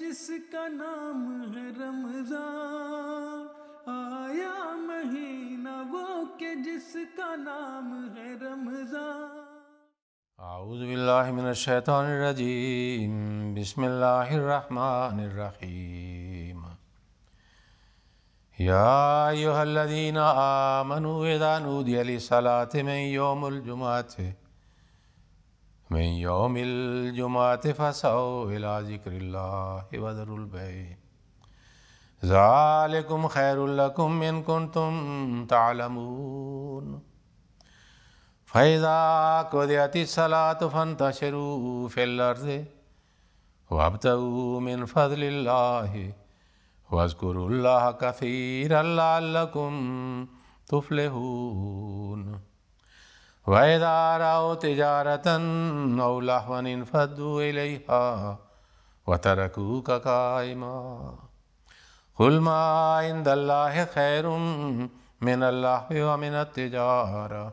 जिसका नाम है रमजान, आया महीना वो के जिसका नाम है रमजान। आऊज़ु बिल्लाहि मिनश शैतानिर रजीम, बिस्मिल्लाहिर रहमानिर रहीम। या अय्युहल्लज़ीना आमनू इज़ा नूदिया लिस्सलाति मिन यौमिल जुमअति फसअू इला ज़िक्रिल्लाहि व ज़रुल बैअ ज़ालिकुम खैरुल लकुम इन कुंतुम तअलमून। फ़इज़ा क़ुदियतिस सलातु फ़ंतशिरू फ़िल अर्ज़ि वब्तगू मिन फ़ज़लिल्लाहि वज़्कुरुल्लाह कसीरन लअल्लकुम तुफ़्लिहून। वइज़ा रअव तिजारतन औ लहवन इंफ़द्दू इलैहा वतरकूका क़ाइमा क़ुल मा इंदल्लाहि खैरुम मिनल लह्वी व मिनत तिजारा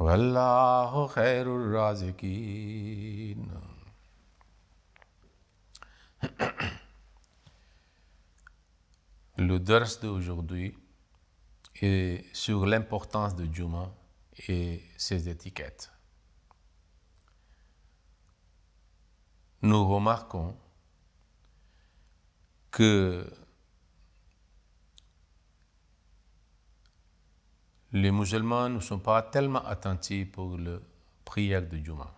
वल्लाहु खैरुर राज़िकीन। Le dars d'aujourd'hui est sur l'importance de Juma et ses étiquettes. Nous remarquons que les musulmans ne sont pas tellement attentifs pour la prière de Juma,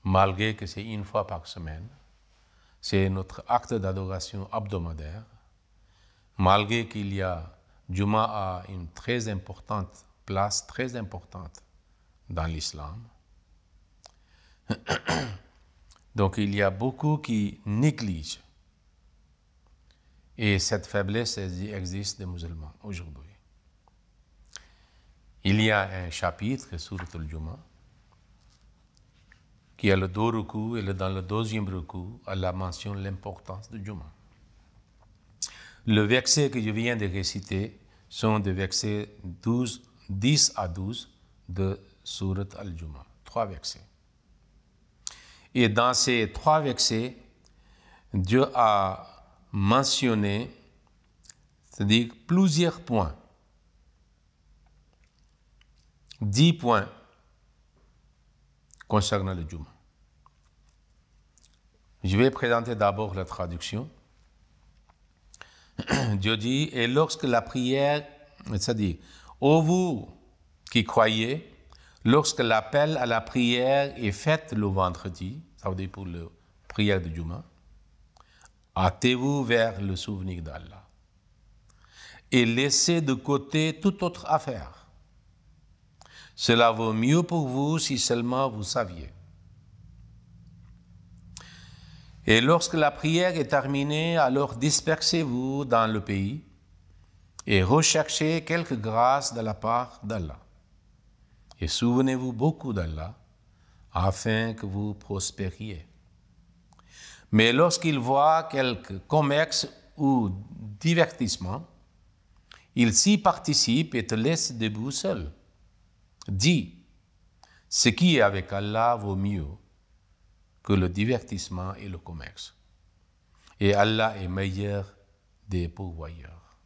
malgré que c'est une fois par semaine, c'est notre acte d'adoration hebdomadaire, malgré qu'il y a Juma a une très importante place, très importante dans l'islam. Donc il y a beaucoup qui négligent. Et cette faiblesse existe des musulmans aujourd'hui. Il y a un chapitre sur le Juma qui a le deux recours, et dans le deuxième recours, elle mentionne l'importance du Juma. Le verset que je viens de réciter sont des versets 10 à 12 de Surat al-Juma. 3 versets. Et dans ces 3 versets, Dieu a mentionné, c'est-à-dire plusieurs points, 10 points concernant le Juma. Je vais présenter d'abord la traduction. Dieu dit, et lorsque la prière, c'est-à-dire, ô vous qui croyez, lorsque l'appel à la prière est fait le vendredi, ça veut dire pour la prière de Juma, hâtez-vous vers le souvenir d'Allah et laissez de côté toute autre affaire. Cela vaut mieux pour vous si seulement vous saviez. Et lorsque la prière est terminée, alors dispersez-vous dans le pays et recherchez quelque grâce de la part d'Allah. Et souvenez-vous beaucoup d'Allah afin que vous prospériez. Mais lorsqu'il voit quelque commerce ou divertissement, il s'y participe et te laisse debout seul. Dis, ce qui est avec Allah vaut mieux que le divertissement et le commerce. Et Allah est meilleur des pourvoyeurs.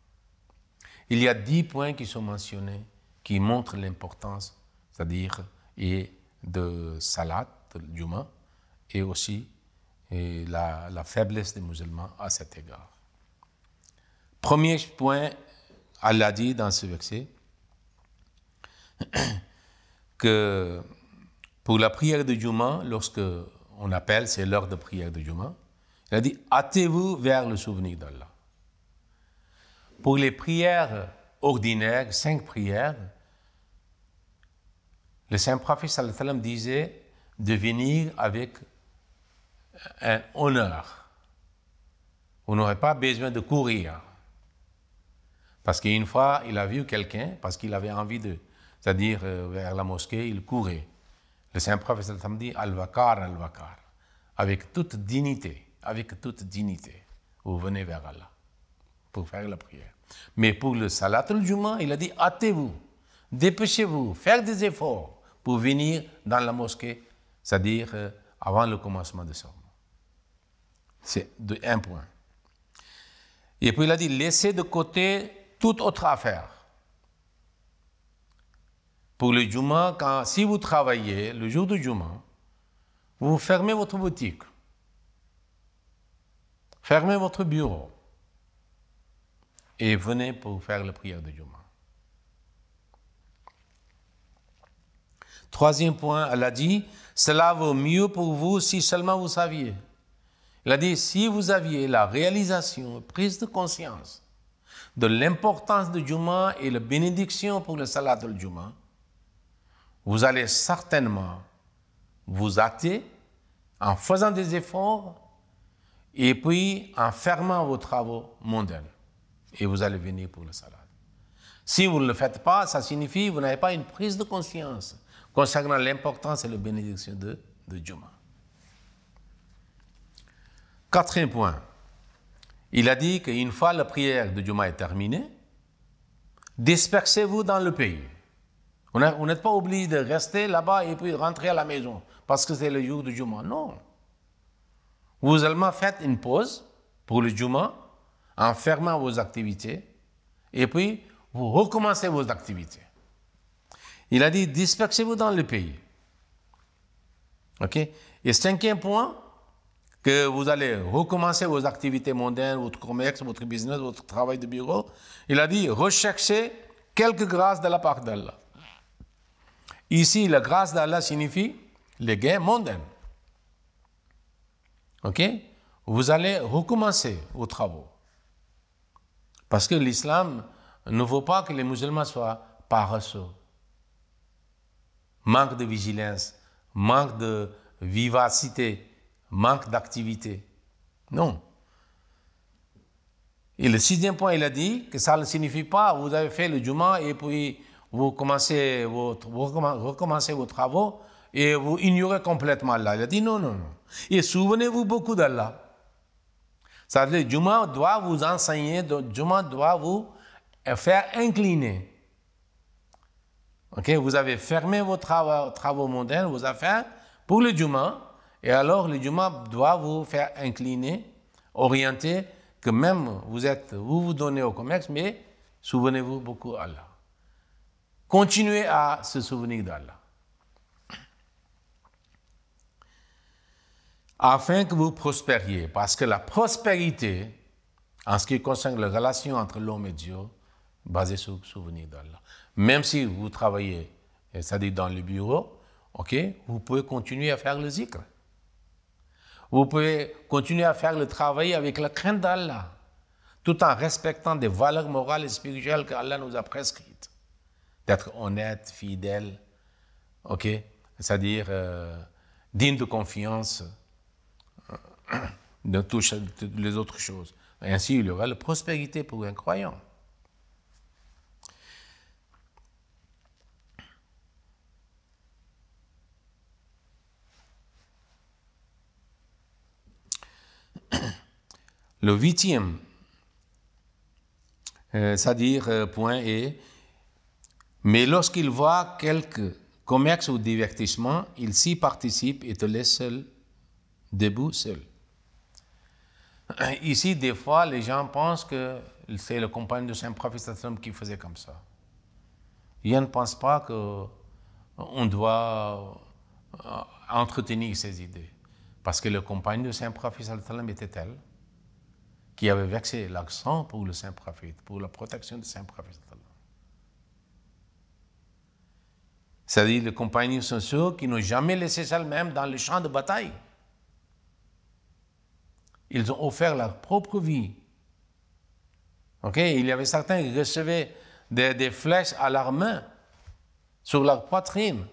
Il y a 10 points qui sont mentionnés qui montrent l'importance, c'est-à-dire de salat, de Juma, et aussi la faiblesse des musulmans à cet égard. Premier point, Allah dit dans ce verset que pour la prière de Juma, lorsque on appelle, c'est l'heure de prière de Juma, il a dit, hâtez-vous vers le souvenir d'Allah. Pour les prières ordinaires, 5 prières, le Saint-Prophète sallallahu alayhi wa sallam disait de venir avec un honneur. Vous n'aurez pas besoin de courir. Parce qu'une fois, il a vu quelqu'un, parce qu'il avait envie de, c'est-à-dire vers la mosquée, il courait. Le Saint-Prophète sallallahu alayhi wa sallam dit, al-wakar, al-wakar, avec toute dignité, vous venez vers Allah pour faire la prière. Mais pour le salat al-Juma, il a dit, hâtez-vous, dépêchez-vous, faire des efforts pour venir dans la mosquée, c'est-à-dire avant le commencement de sermon. C'est un point. Et puis il a dit, laissez de côté toute autre affaire. Pour le Juma, si vous travaillez le jour du Juma, vous fermez votre boutique, fermez votre bureau et venez pour faire la prière de Juma. Troisième point, elle a dit, cela vaut mieux pour vous si seulement vous saviez. Elle a dit, si vous aviez la réalisation, prise de conscience de l'importance de Juma et la bénédiction pour le Salat al-Juma, vous allez certainement vous hâter en faisant des efforts et puis en fermant vos travaux mondains. Et vous allez venir pour le Salat. Si vous ne le faites pas, ça signifie que vous n'avez pas une prise de conscience concernant l'importance et la bénédiction de Juma. Quatrième point, il a dit qu'une fois la prière de Juma est terminée, dispersez-vous dans le pays. Vous n'êtes pas obligé de rester là-bas et puis rentrer à la maison parce que c'est le jour du Juma. Non. Vous seulement faites une pause pour le Juma en fermant vos activités et puis vous recommencez vos activités. Il a dit, dispersez-vous dans le pays. OK? Et cinquième point, que vous allez recommencer vos activités mondaines, votre commerce, votre business, votre travail de bureau. Il a dit, recherchez quelques grâces de la part d'Allah. Ici, la grâce d'Allah signifie les gains mondains. OK? Vous allez recommencer vos travaux. Parce que l'islam ne veut pas que les musulmans soient paresseux. Manque de vigilance, manque de vivacité, manque d'activité. Non. Et le sixième point, il a dit que ça ne signifie pas vous avez fait le Juma et puis vous recommencez vos travaux et vous ignorez complètement Allah. Il a dit non, non, non. Et souvenez-vous beaucoup d'Allah. Ça veut dire Juma doit vous enseigner, Juma doit vous faire incliner. Okay? Vous avez fermé vos travaux mondains, vos affaires pour le Juma. Et alors, le Juma doit vous faire incliner, orienter, que même vous vous donnez au commerce, mais souvenez-vous beaucoup d'Allah. Continuez à se souvenir d'Allah. Afin que vous prospériez, parce que la prospérité, en ce qui concerne la relation entre l'homme et Dieu, basée sur le souvenir d'Allah. Même si vous travaillez, c'est-à-dire dans le bureau, okay, vous pouvez continuer à faire le zikr. Vous pouvez continuer à faire le travail avec la crainte d'Allah, tout en respectant des valeurs morales et spirituelles qu'Allah nous a prescrites. D'être honnête, fidèle, okay? C'est-à-dire digne de confiance, de toutes les autres choses. Et ainsi, il y aura la prospérité pour un croyant. Le huitième, c'est-à-dire point est, mais lorsqu'il voit quelque commerce ou divertissement, il s'y participe et te laisse seul, debout seul. Ici, des fois, les gens pensent que c'est le compagnon de Saint-Prophète qui faisait comme ça. Ils ne pensent pas qu'on doit entretenir ces idées. Parce que le compagnon de Saint-Prophète était tel qui avait versé l'accent pour le Saint-Prophète, pour la protection du Saint-Prophète. C'est-à-dire les compagnons sont ceux qui n'ont jamais laissé seul même dans le champ de bataille. Ils ont offert leur propre vie. Okay? Il y avait certains qui recevaient des flèches à leurs mains, sur leur poitrine.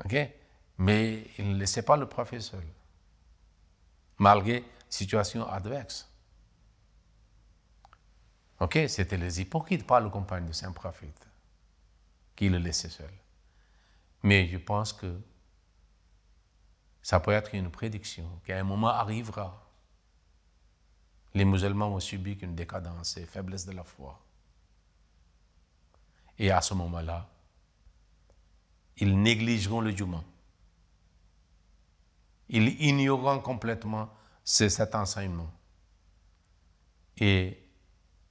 Okay? Mais ils ne laissaient pas le prophète seul, malgré situation adverse. Ok, c'était les hypocrites, pas le compagnon de Saint-Prophète, qui le laissaient seul. Mais je pense que ça peut être une prédiction, qu'à un moment arrivera, les musulmans vont subir une décadence et faiblesse de la foi. Et à ce moment-là, ils négligeront le Juma. Ils ignoreront complètement c'est cet enseignement. Et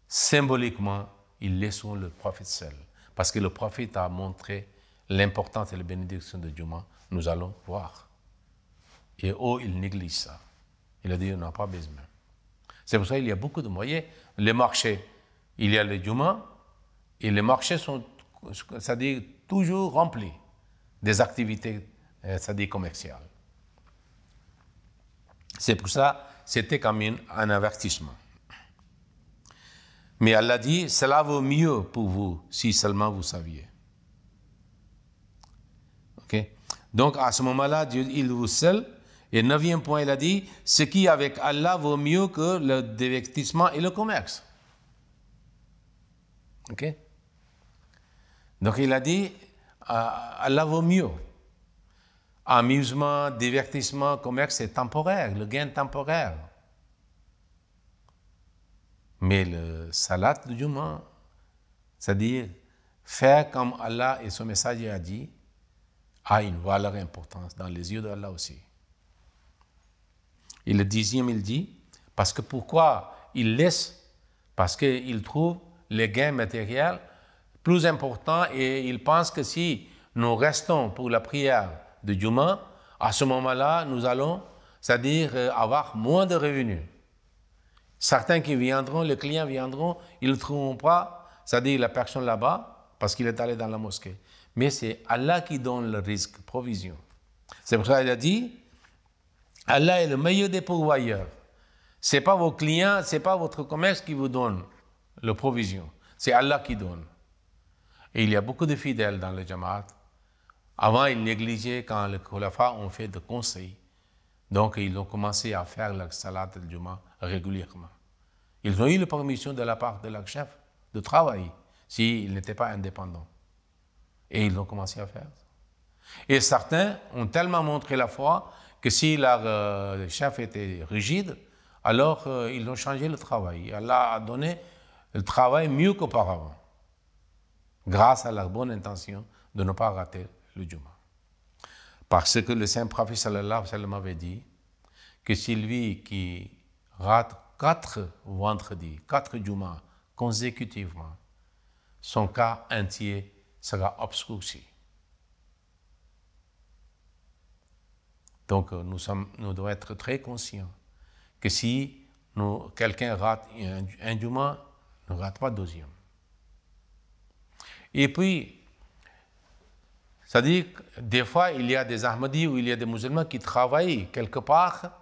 symboliquement, ils laisseront le prophète seul. Parce que le prophète a montré l'importance et la bénédiction de Juma. Nous allons voir. Et eux, ils négligent ça. Il a dit, on n'a pas besoin. C'est pour ça qu'il y a beaucoup de moyens. Les marchés, il y a les Juma, et les marchés sont, c'est-à-dire, toujours remplis des activités, c'est-à-dire commerciales. C'est pour ça, c'était comme un avertissement. Mais Allah dit, cela vaut mieux pour vous si seulement vous saviez. Ok? Donc à ce moment-là, Dieu, il vous seul. Et 9e point, il a dit, ce qui avec Allah vaut mieux que le divertissement et le commerce. Ok? Donc il a dit, Allah vaut mieux. Amusement, divertissement, commerce, c'est temporaire, le gain temporaire. Mais le salat du Juma, c'est-à-dire faire comme Allah et son messager a dit, a une valeur importante dans les yeux d'Allah aussi. Et le 10e, il dit, parce que pourquoi il laisse? Parce qu'il trouve les gains matériels plus importants et il pense que si nous restons pour la prière de Juma, à ce moment-là, nous allons, c'est-à-dire avoir moins de revenus. Certains qui viendront, les clients viendront, ils ne trouveront pas, c'est-à-dire la personne là-bas, parce qu'il est allé dans la mosquée. Mais c'est Allah qui donne le risque, provision. C'est pour ça qu'il a dit, Allah est le meilleur des pourvoyeurs. Ce n'est pas vos clients, ce n'est pas votre commerce qui vous donne la provision. C'est Allah qui donne. Et il y a beaucoup de fidèles dans le Jamaat. Avant, ils négligeaient quand les khulafas ont fait des conseils. Donc, ils ont commencé à faire la salat al-Juma régulièrement. Ils ont eu la permission de la part de leur chef de travailler s'ils n'étaient pas indépendants. Et ils ont commencé à faire ça. Et certains ont tellement montré la foi que si leur chef était rigide, alors ils ont changé le travail. Allah a donné le travail mieux qu'auparavant, grâce à leur bonne intention de ne pas rater le Juma. Parce que le saint prophète sallallahu alayhi wa sallam avait dit que celui qui rate 4 vendredis, 4 Juma consécutivement, son cas entier sera obscurci. Donc nous devons être très conscients que si quelqu'un rate un Juma, ne rate pas deuxième. Et puis, c'est-à-dire, des fois, il y a des Ahmadis ou il y a des musulmans qui travaillent quelque part.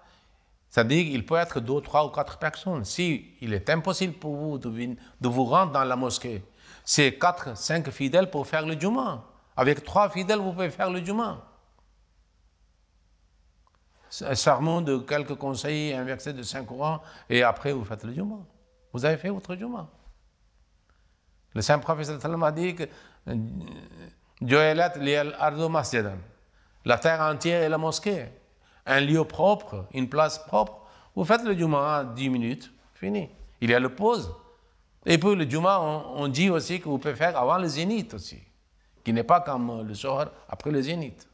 C'est-à-dire, il peut être 2, 3 ou 4 personnes. Si il est impossible pour vous de vous rendre dans la mosquée, c'est 4, 5 fidèles pour faire le Juma. Avec 3 fidèles, vous pouvez faire le Juma. Un sermon de quelques conseils, un verset de 5 Coran, et après, vous faites le Juma. Vous avez fait votre Juma. Le saint prophète sallallahu alayhi wa sallam a dit que Joelat liyal ardu masjidan. La terre entière est la mosquée. Un lieu propre, une place propre. Vous faites le Juma 10 minutes, fini. Il y a le pause. Et puis le Juma, on dit aussi que vous pouvez faire avant le zénith aussi, qui n'est pas comme le soir après le zénith.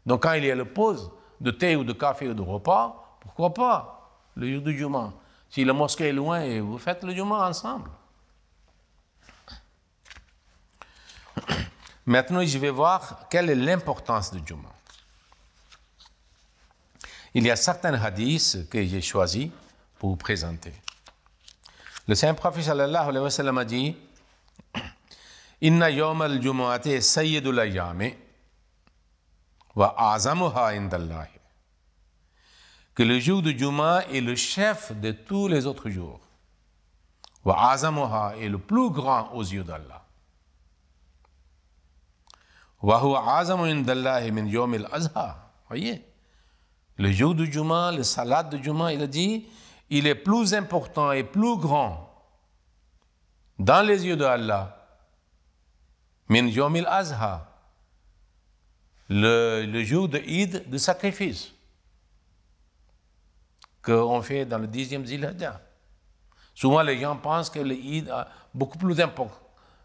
Donc quand il y a le pause de thé ou de café ou de repas, pourquoi pas le jour du Juma? Si la mosquée est loin, et vous faites le Juma ensemble. Maintenant, je vais voir quelle est l'importance du Juma. Il y a certains hadiths que j'ai choisis pour vous présenter. Le saint prophète sallallahu alayhi wa sallam a dit Inna yawm al-jumu'ati sayyidul ayyami wa azamuha indallahi. Que le jour du Juma est le chef de tous les autres jours. Wa azamuha est le plus grand aux yeux d'Allah. Voyez, le jour du Juma, le salat du Juma, il a dit, il est plus important et plus grand dans les yeux d'Allah, min yom al-azha, le jour de Eid de sacrifice qu'on fait dans le 10e Zil-Hijja. Souvent, les gens pensent que le Eid est beaucoup plus important,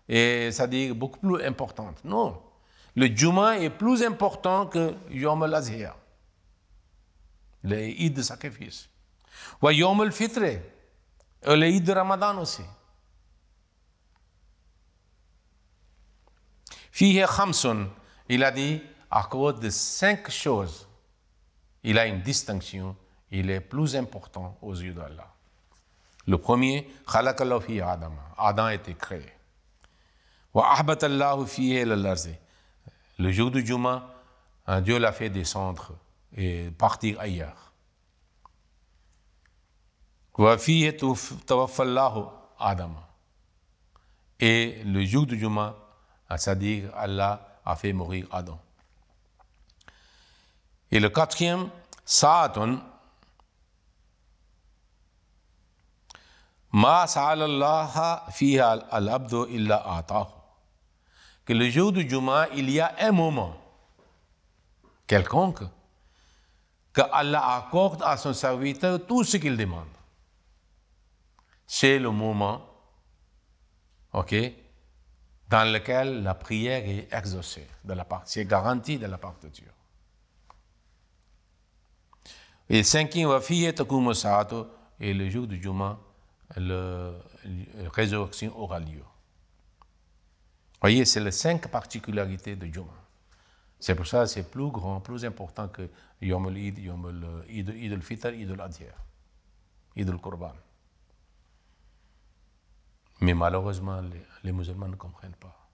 et c'est-à-dire beaucoup plus importante. Non. Le Juma est plus important que Yom al-Azha, le Eid de sacrifice. Wa Yom al-Fitr, et l'Eid de Ramadan aussi. Fihi khamsun, il a dit, à cause de 5 choses, il a une distinction, il est plus important aux yeux d'Allah. Le premier, khalaqallahu fi Adam. Adam a été créé. Wa ahbatallahu fihi al-ardi. Le jour du Juma, Dieu l'a fait descendre et partir ailleurs. Wa fihi tawaffallahu Adam. Et le jour du Juma, c'est-à-dire Allah a fait mourir Adam. Et le quatrième, Sa'atun, Ma sa'alallaha fiha al-abdu illa atahu. Que le jour du Juma, il y a un moment quelconque que Allah accorde à son serviteur tout ce qu'il demande. C'est le moment, ok, dans lequel la prière est exaucée, c'est garanti de la part de Dieu. Et cinquième, et le jour du Juma, la résurrection aura lieu. Voyez, c'est les 5 particularités de Juma. C'est pour ça que c'est plus grand, plus important que Yom al-Eid, Eid al-Fitr, Eid al-Adha, Eid al-Qurban. Mais malheureusement, les musulmans ne comprennent pas.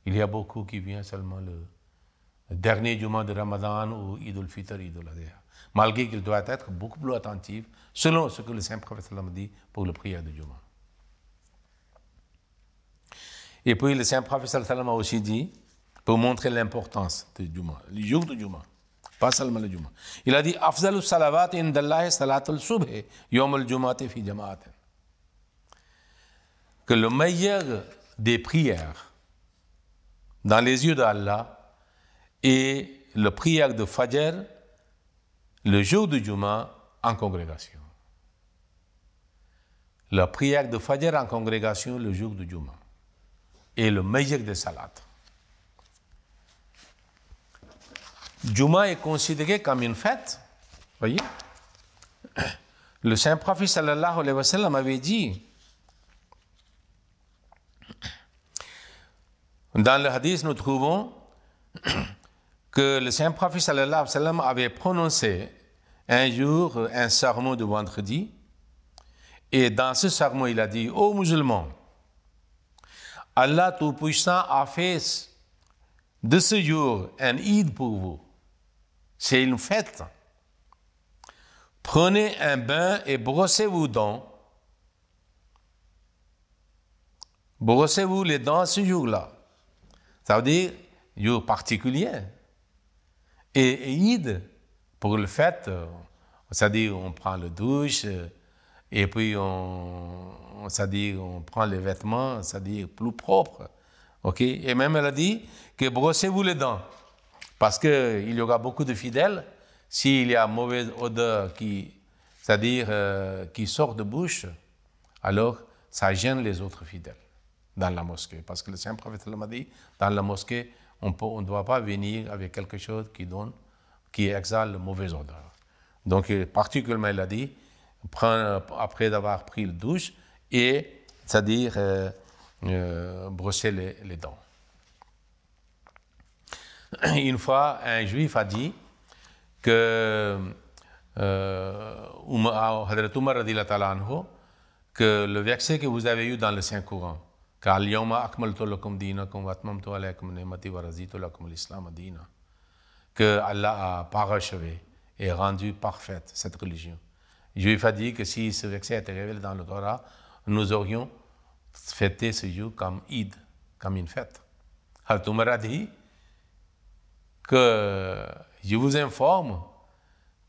Il y a beaucoup qui viennent seulement le dernier Juma de Ramadan ou Eid al-Fitr, Eid al-Adha. Malgré qu'il doit être beaucoup plus attentif, selon ce que le Saint-Prophète dit pour la prière de Juma. Et puis le Saint-Prophète a aussi dit, pour montrer l'importance du Juma, le jour du Juma, pas seulement le Juma. Il a dit, Afzalu salawat indallahi salatul subh, yom al-jumati fi jama'atin. Que le meilleur des prières dans les yeux d'Allah est la prière de Fajr le jour du Juma en congrégation. La prière de Fajr en congrégation le jour du Juma est le meilleur des salats. Juma est considéré comme une fête. Voyez? Le Saint-Prophète sallallahu alayhi wa sallam avait dit, dans le hadith, nous trouvons que le Saint-Prophète sallallahu alayhi wa sallam avait prononcé un jour un sermon de vendredi, et dans ce sermon, il a dit, ô musulmans, Allah Tout-Puissant a fait de ce jour un Eid pour vous. C'est une fête. Prenez un bain et brossez-vous dents. Brossez-vous les dents ce jour-là. Ça veut dire jour particulier. Et Eid, pour le fait, c'est-à-dire on prend le douche, et puis c'est-à-dire on prend les vêtements, c'est-à-dire plus propres. Ok? Et même elle a dit que brossez-vous les dents. Parce qu'il y aura beaucoup de fidèles, s'il y a mauvaise odeur c'est-à-dire qui sort de bouche, alors ça gêne les autres fidèles dans la mosquée. Parce que le Saint-Prophète m'a dit, dans la mosquée, on ne doit pas venir avec quelque chose qui exhale la mauvaise odeur. Donc, particulièrement, il a dit, après avoir pris le douche, et c'est-à-dire brosser les dents. Une fois, un juif a dit que Hadrat Umar radiyallahu ta'ala anhu, que le verset que vous avez eu dans le Saint-Coran, qu'Al-Yawma akmaltu lakum dinakum wa atmamtu alaykum ni'mati wa raditu lakum al-islam dina, que Allah a parachevé et rendu parfaite cette religion. Le juif a dit que si ce verset était révélé dans le Torah, nous aurions fêté ce jour comme Eid, comme une fête. Hadrat Umar a dit que je vous informe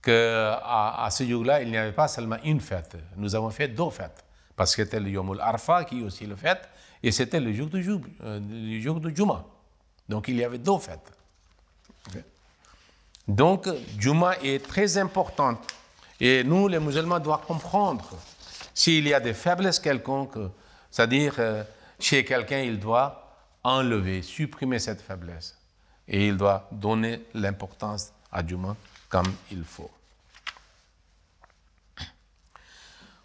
qu'à ce jour-là, il n'y avait pas seulement une fête. Nous avons fait 2 fêtes. Parce que c'était le Yom al-Arfa qui est aussi la fête, et c'était le jour du Juma. Donc il y avait 2 fêtes. Okay. Donc Juma est très importante. Et nous, les musulmans, doivent comprendre s'il y a des faiblesses quelconques, c'est-à-dire chez quelqu'un, il doit enlever, supprimer cette faiblesse. Et il doit donner l'importance à Juma comme il faut.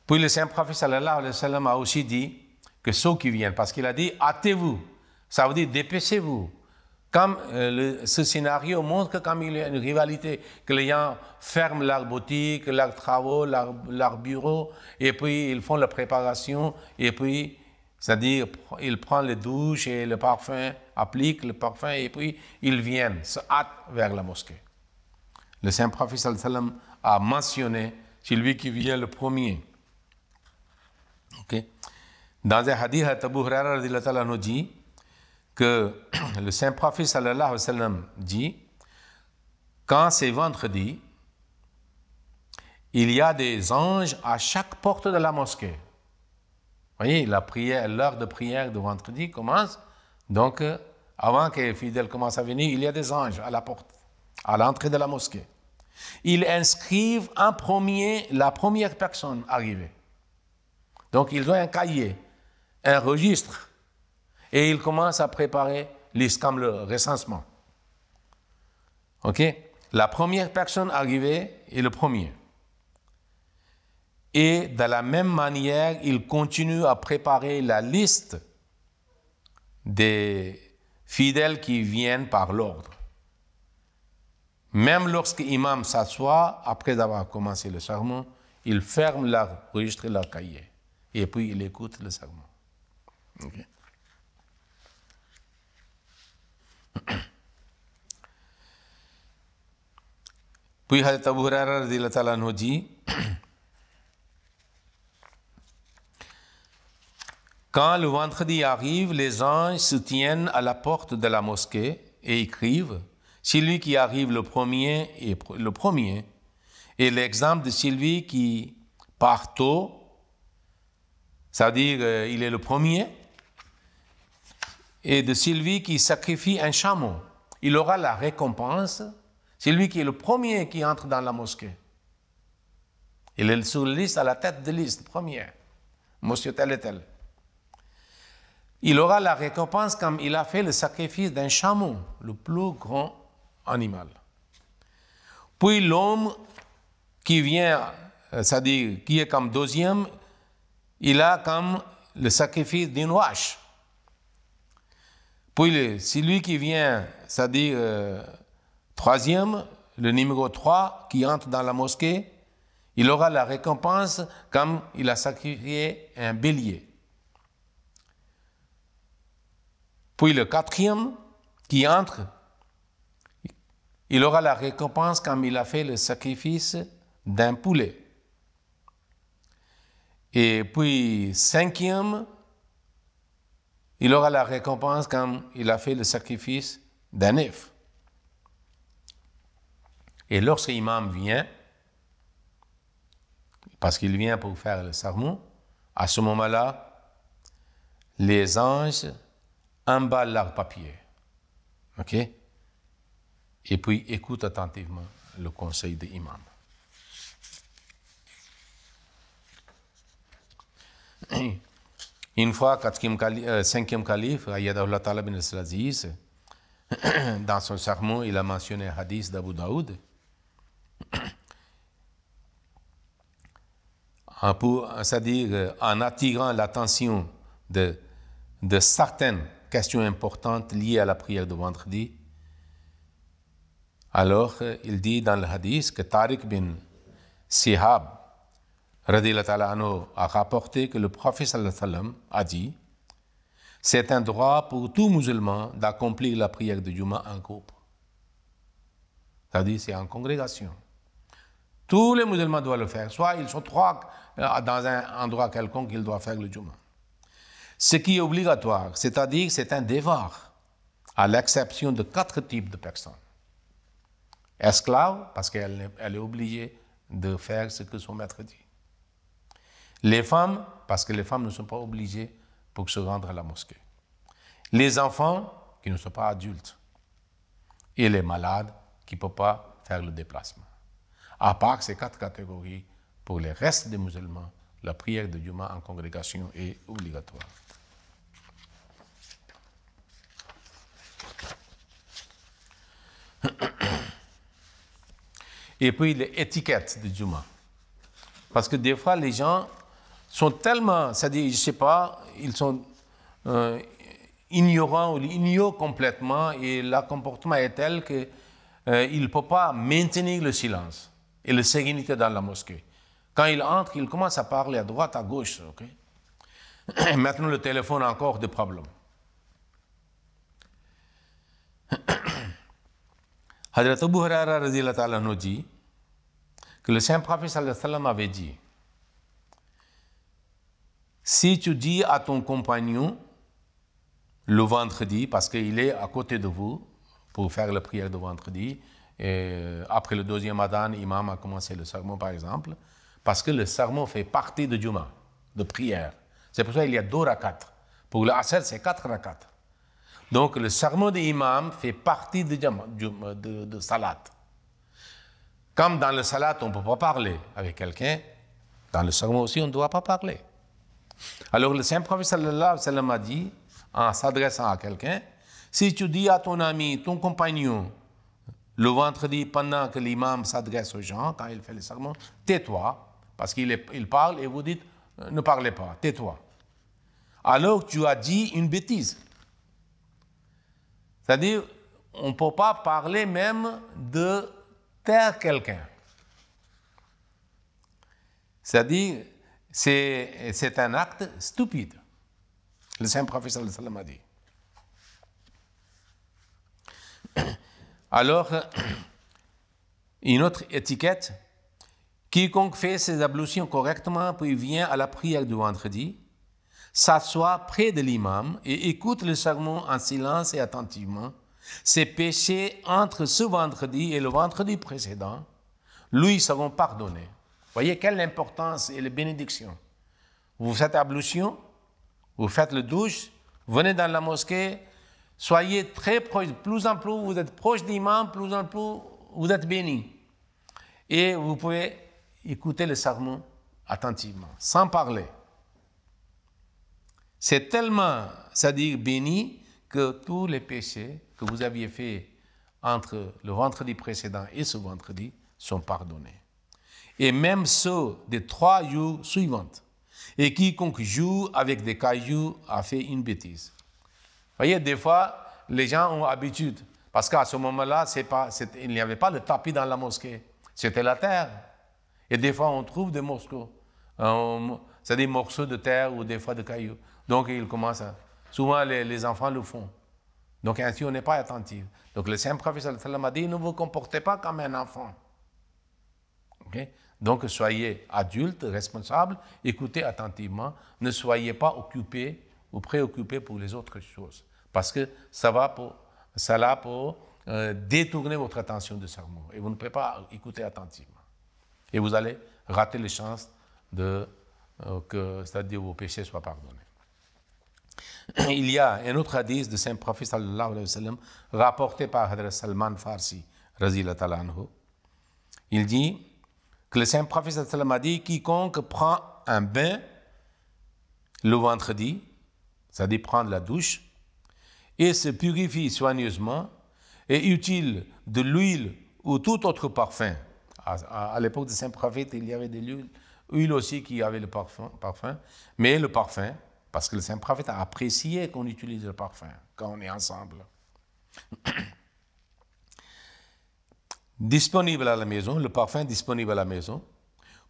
Puis le Saint-Prophète sallallahu alayhi wa sallam a aussi dit que ceux qui viennent, parce qu'il a dit hâtez-vous, ça veut dire dépêchez-vous. Comme ce scénario montre que comme il y a une rivalité, que les gens ferment leurs boutiques, leurs travaux, leurs bureaux, et puis ils font la préparation, et puis, c'est-à-dire, ils prennent les douches et le parfum, appliquent le parfum, et puis ils viennent, se hâtent vers la mosquée. Le Saint-Prophète sallallahu alayhi wa sallam a mentionné celui qui vient le premier. Okay. Dans un hadith, Abu Huraira nous dit que le Saint-Prophète sallallahu alayhi wa sallam dit, quand c'est vendredi, il y a des anges à chaque porte de la mosquée. Vous voyez, la prière, l'heure de prière de vendredi commence, donc avant que les fidèles commencent à venir, il y a des anges à la porte, à l'entrée de la mosquée. Ils inscrivent en premier la première personne arrivée. Donc ils ont un cahier, un registre, et ils commencent à préparer comme le recensement. Ok? La première personne arrivée est le premier. Et de la même manière, ils continuent à préparer la liste des fidèles qui viennent par l'ordre. Même lorsque l'imam s'assoit, après avoir commencé le sermon, il ferme leur registre et leur cahier. Et puis il écoute le sermon. Okay. Puis Hazrat Abu Huraira nous dit, quand le vendredi arrive, les anges se tiennent à la porte de la mosquée et écrivent, celui qui arrive le premier est le premier. Et l'exemple de celui qui part tôt, c'est-à-dire il est le premier, et de celui qui sacrifie un chameau, il aura la récompense. Celui qui est le premier qui entre dans la mosquée. Il est sur la liste, à la tête de liste, première. Monsieur tel et tel. Il aura la récompense comme il a fait le sacrifice d'un chameau, le plus grand animal. Puis l'homme qui vient, c'est-à-dire qui est comme deuxième, il a comme le sacrifice d'une vache. Puis celui qui vient, c'est-à-dire troisième, le numéro 3 qui entre dans la mosquée, il aura la récompense comme il a sacrifié un bélier. Puis le quatrième qui entre, il aura la récompense comme il a fait le sacrifice d'un poulet. Et puis cinquième, il aura la récompense comme il a fait le sacrifice d'un œuf. Et lorsque l'imam vient, parce qu'il vient pour faire le sermon, à ce moment-là, les anges emballent leur papier. OK? Et puis écoutent attentivement le conseil de l'imam. Une fois, cinquième calife, Ayyadahullah Ta'ala bin al-Aziz, dans son sermon, il a mentionné un hadith d'Abu Daoud, c'est-à-dire en attirant l'attention de certaines questions importantes liées à la prière de vendredi. Alors, il dit dans le hadith que Tariq bin Sihab radhiyallahu ta'ala anhu a rapporté que le prophète sallallahu alayhi wa sallam a dit: c'est un droit pour tout musulman d'accomplir la prière de Juma en groupe. C'est-à-dire, c'est en congrégation. Tous les musulmans doivent le faire. Soit ils sont 3 dans un endroit quelconque, ils doivent faire le Juma. Ce qui est obligatoire, c'est-à-dire c'est un devoir, à l'exception de 4 types de personnes. Esclave, parce qu'elle est obligée de faire ce que son maître dit. Les femmes, parce que les femmes ne sont pas obligées pour se rendre à la mosquée. Les enfants, qui ne sont pas adultes. Et les malades, qui ne peuvent pas faire le déplacement. À part ces 4 catégories, pour les restes des musulmans, la prière de Juma en congrégation est obligatoire. Et puis l'étiquette de Juma. Parce que des fois, les gens sont tellement, c'est-à-dire, je ne sais pas, ils sont ignorants ou ils ignorent complètement et leur comportement est tel qu'ils ne peuvent pas maintenir le silence et la sérénité dans la mosquée. Quand ils entrent, ils commencent à parler à droite, à gauche. Okay? Maintenant, le téléphone a encore des problèmes. Hadrat Abu Huraira radhiyallahu ta'ala nous dit que le Saint Prophète sallallahu alayhi wa sallam avait dit: si tu dis à ton compagnon le vendredi, parce qu'il est à côté de vous pour faire la prière de vendredi, et après le deuxième adhan, l'imam a commencé le sermon par exemple, parce que le sermon fait partie de Juma, de prière. C'est pour ça qu'il y a 2 rakats. Pour le Asr, c'est 4 rakats. Donc le sermon de l'imam fait partie de salat. Comme dans le salat, on ne peut pas parler avec quelqu'un, dans le sermon aussi, on ne doit pas parler. Alors le Saint Prophète sallallahu alayhi wa sallam a dit, en s'adressant à quelqu'un, si tu dis à ton ami, ton compagnon, le vendredi, pendant que l'imam s'adresse aux gens, quand il fait le sermon, tais-toi, parce qu'il parle et vous dites, ne parlez pas, tais-toi. Alors tu as dit une bêtise. C'est-à-dire, on ne peut pas parler même de taire quelqu'un. C'est-à-dire, c'est un acte stupide. Le Saint Prophète sallallahu alayhi wa sallam a dit. Alors, une autre étiquette, quiconque fait ses ablutions correctement puis vient à la prière du vendredi, s'assoit près de l'imam et écoute le sermon en silence et attentivement, ses péchés entre ce vendredi et le vendredi précédent lui seront pardonnés. Voyez quelle importance et la bénédiction. Vous faites ablution, vous faites le douche, venez dans la mosquée, soyez très proche, plus en plus vous êtes proche de l'imam, plus en plus vous êtes béni. Et vous pouvez écouter le sermon attentivement, sans parler. C'est tellement, c'est-à-dire béni, que tous les péchés que vous aviez faits entre le vendredi précédent et ce vendredi sont pardonnés. Et même ceux des 3 jours suivants. Et quiconque joue avec des cailloux a fait une bêtise. Vous voyez, des fois, les gens ont l'habitude, parce qu'à ce moment-là, il n'y avait pas le tapis dans la mosquée, c'était la terre. Et des fois, on trouve des morceaux, c'est-à-dire morceaux de terre ou des fois de cailloux. Donc, ils commencent à... Souvent, les enfants le font. Donc, ainsi, on n'est pas attentif. Donc, le Saint Prophète sallallahu alayhi wa sallam a dit, ne vous comportez pas comme un enfant. Okay? Donc, soyez adultes, responsables, écoutez attentivement, ne soyez pas occupés ou préoccupés pour les autres choses. Parce que ça va pour détourner votre attention du sermon. Et vous ne pouvez pas écouter attentivement. Et vous allez rater les chances c'est-à-dire vos péchés soient pardonnés. Il y a un autre hadith de Saint Prophète sallallahu alayhi wa sallam rapporté par Hadrat Salman Farsi radhiyallahu ta'ala anhu. Il dit que le Saint Prophète sallallahu alayhi wa sallam a dit quiconque prend un bain le vendredi, c'est-à-dire prendre la douche, et se purifie soigneusement et utile de l'huile ou tout autre parfum. À l'époque de Saint Prophète, il y avait de l'huile aussi qui avait le parfum, mais le parfum, parce que le Saint Prophète a apprécié qu'on utilise le parfum quand on est ensemble. Disponible à la maison, le parfum disponible à la maison,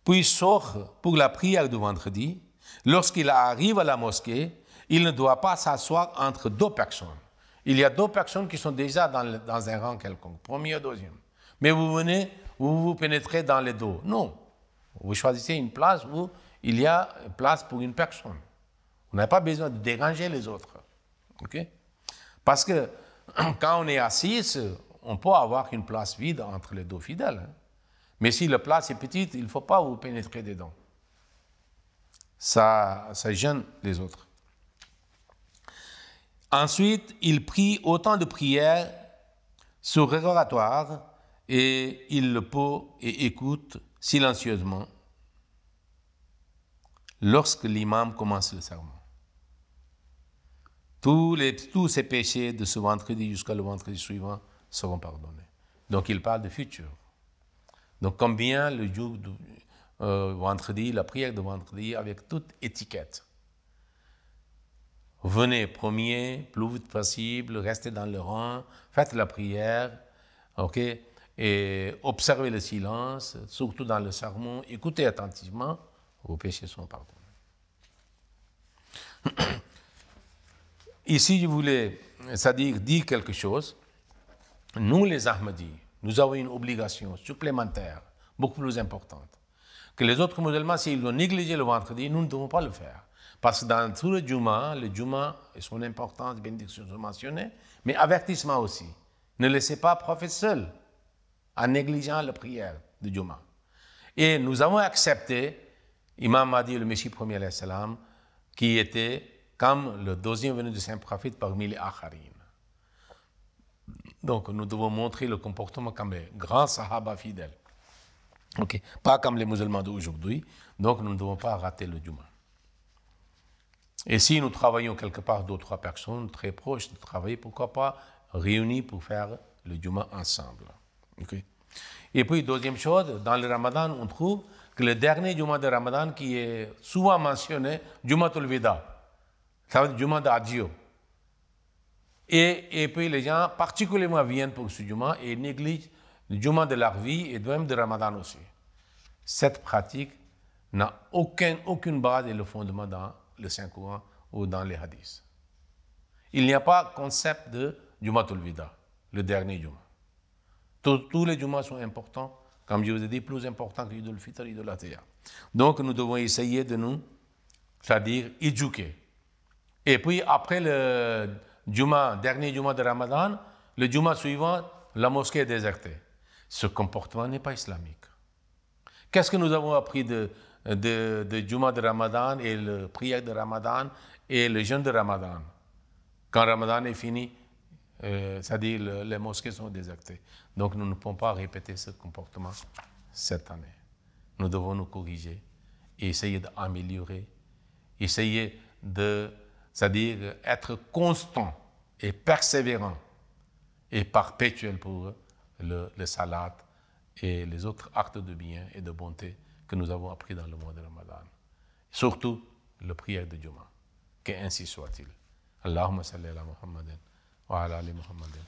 puis sort pour la prière du vendredi. Lorsqu'il arrive à la mosquée, il ne doit pas s'asseoir entre 2 personnes. Il y a 2 personnes qui sont déjà dans un rang quelconque, premier ou deuxième. Mais vous venez, vous pénétrez dans les 2. Non, vous choisissez une place où il y a place pour une personne. Vous n'avez pas besoin de déranger les autres. Okay? Parce que quand on est assis, on peut avoir une place vide entre les 2 fidèles. Hein? Mais si la place est petite, il ne faut pas vous pénétrer dedans. Ça gêne les autres. Ensuite, il prie autant de prières surérogatoires et il le peut et écoute silencieusement lorsque l'imam commence le sermon. Tous ces péchés de ce vendredi jusqu'à le vendredi suivant seront pardonnés. Donc, il parle de futur. Donc, combien le jour vendredi, la prière de vendredi avec toute étiquette. Venez premier, plus vite possible, restez dans le rang, faites la prière, ok, et observez le silence, surtout dans le sermon, écoutez attentivement, vos péchés sont pardonnés. Ici, je voulais, c'est-à-dire dire quelque chose. Nous, les Ahmadis, nous avons une obligation supplémentaire, beaucoup plus importante, que les autres musulmans, s'ils ont négligé le vendredi, nous ne devons pas le faire. Parce que dans tout le Juma et son importance, bénédiction sont mentionnées, mais avertissement aussi. Ne laissez pas prophète seul en négligeant la prière de Juma. Et nous avons accepté Imam Mahdi, le Messie premier, salam, qui était comme le deuxième venu du Saint-Prophète parmi les Akharin. Donc nous devons montrer le comportement comme les grands Sahaba fidèles. Okay. Pas comme les musulmans d'aujourd'hui. Donc nous ne devons pas rater le Juma. Et si nous travaillons quelque part 2 ou 3 personnes très proches de travailler, pourquoi pas réunis pour faire le Juma ensemble. Okay. Et puis, deuxième chose, dans le Ramadan, on trouve que le dernier Juma de Ramadan qui est souvent mentionné, Jumatul Wida, ça veut dire Juma d'adieu. Et puis les gens particulièrement viennent pour ce Juma et négligent le Juma de leur vie et même de Ramadan aussi. Cette pratique n'a aucune base et le fondement dans le Saint-Coran ou dans les hadiths. Il n'y a pas de concept de Jumatul Wida, le dernier Juma. Tous les Jumas sont importants, comme je vous ai dit, plus importants que l'Idul Fitr et l'Idul Adha. Donc nous devons essayer de nous, c'est-à-dire éduquer. Et puis après le dernier Juma de Ramadan, le Juma suivant, la mosquée est désertée. Ce comportement n'est pas islamique. Qu'est-ce que nous avons appris de Juma de Ramadan et la prière de Ramadan et le jeûne de Ramadan? Quand Ramadan est fini, c'est-à-dire les mosquées sont désertées. Donc nous ne pouvons pas répéter ce comportement cette année. Nous devons nous corriger et essayer d'améliorer, essayer c'est-à-dire être constant et persévérant et perpétuel pour le salat et les autres actes de bien et de bonté que nous avons appris dans le mois de Ramadan. Surtout la prière de Juma. Qu'ainsi soit-il. Allahumma salli ala Muhammadin wa ala ali Muhammadin.